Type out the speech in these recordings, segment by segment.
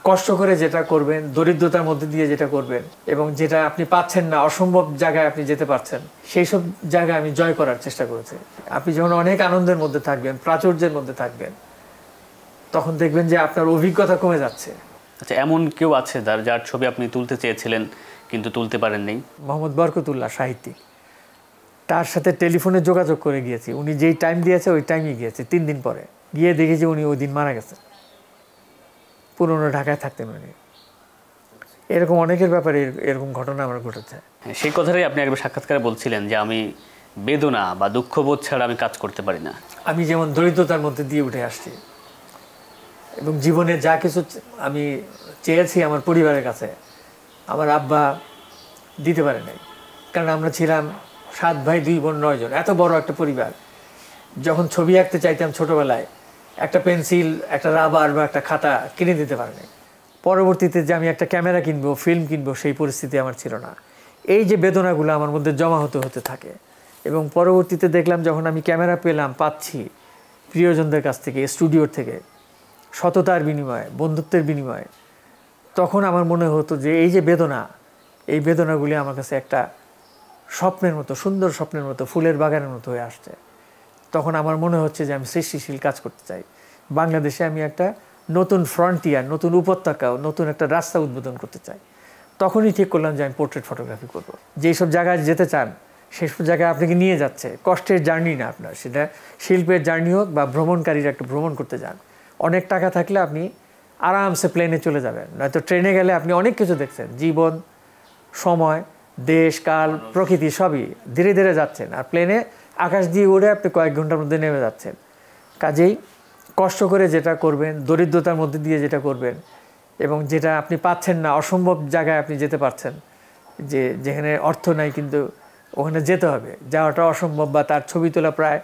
কষ্ট করে যেটা করবেন, দরিদ্রতার মধ্যে দিয়ে যেটা করবেন এবং যেটা আপনি পাচ্ছেন না, অসম্ভব জায়গায় আপনি যেতে পারছেন, সেই সব জায়গায় আমি জয় করার চেষ্টা করেছি। আপনি যখন অনেক আনন্দের মধ্যে থাকবেন, প্রাচুর্যের মধ্যে থাকবেন, তখন দেখবেন যে আপনার অভিজ্ঞতা কমে যাচ্ছে। আচ্ছা, এমন কেউ আছে যার ছবি আপনি তুলতে চেয়েছিলেন কিন্তু তুলতে পারেননি? মোহাম্মদ বরকতুল্লাহ, সাহিত্যিক। তার সাথে টেলিফোনে যোগাযোগ করে গিয়েছি, উনি যেই টাইম দিয়েছে ওই টাইমে গিয়েছে। 3 দিন পরে গিয়ে দেখেছি উনি ওই দিন মারা গেছেন। পুরনো ঢাকায় থাকতেন উনি। এরকম অনেকের ব্যাপারে এরকম ঘটনা আমার ঘটেছে। সেই কথাটাই আপনি একবার সাক্ষাৎকারে বলছিলেন যে আমি বেদনা বা দুঃখবোধ ছাড়া আমি কাজ করতে পারি না। আমি যেমন দরিদ্রতার মধ্যে দিয়ে উঠে আসছি এবং জীবনে যা কিছু আমি চেয়েছি আমার পরিবারের কাছে, আমার আব্বা দিতে পারে নাই। কারণ আমরা ছিলাম 7 ভাই 2 বোন 9 জন, এত বড় একটা পরিবার। যখন ছবি আঁকতে চাইতাম ছোটোবেলায়, একটা পেন্সিল, একটা রাবার বা একটা খাতা কিনে দিতে পারে নাই। পরবর্তীতে যে আমি একটা ক্যামেরা কিনবো, ফিল্ম কিনবো, সেই পরিস্থিতি আমার ছিল না। এই যে বেদনাগুলো আমার মধ্যে জমা হতে থাকে এবং পরবর্তীতে দেখলাম যখন আমি ক্যামেরা পাচ্ছি প্রিয়জনদের কাছ থেকে, স্টুডিওর থেকে, সততার বিনিময়ে, বন্ধুত্বের বিনিময়ে, তখন আমার মনে হতো যে এই যে বেদনা, এই বেদনাগুলি আমার কাছে একটা স্বপ্নের মতো, সুন্দর স্বপ্নের মতো, ফুলের বাগানের মতো হয়ে আসছে। তখন আমার মনে হচ্ছে যে আমি সৃষ্টিশীল কাজ করতে চাই। বাংলাদেশে আমি একটা নতুন ফ্রন্টিয়ার, নতুন উপত্যকা, নতুন একটা রাস্তা উদ্বোধন করতে চাই। তখনই ঠিক করলাম যে আমি পোর্ট্রেট ফটোগ্রাফি করব। যেই সব জায়গায় যেতে চান সেসব জায়গায় আপনাকে নিয়ে যাচ্ছে, কষ্টের জার্নি না আপনার, সেটা শিল্পের জার্নি হোক বা ভ্রমণকারীরা একটু ভ্রমণ করতে যান। অনেক টাকা থাকলে আপনি আরামসে প্লেনে চলে যাবেন, নয়তো ট্রেনে গেলে আপনি অনেক কিছু দেখছেন, জীবন, সময়, দেশ, কাল, প্রকৃতি সবই ধীরে ধীরে যাচ্ছেন। আর প্লেনে আকাশ দিয়ে উড়ে আপনি কয়েক ঘন্টার মধ্যে নেমে যাচ্ছেন। কাজেই কষ্ট করে যেটা করবেন, দরিদ্রতার মধ্যে দিয়ে যেটা করবেন এবং যেটা আপনি পাচ্ছেন না, অসম্ভব জায়গায় আপনি যেতে পারছেন, যেখানে অর্থ নাই কিন্তু ওখানে যেতে হবে, যাওয়াটা অসম্ভব বা তার ছবি তোলা প্রায়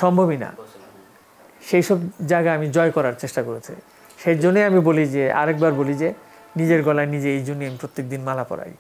সম্ভবই না, সেই সব জায়গায় আমি জয় করার চেষ্টা করেছি। সেই জন্যই আমি বলি যে, আরেকবার বলি যে, নিজের গলায় নিজে, এই জন্যই আমি প্রত্যেক দিন মালা পরাই।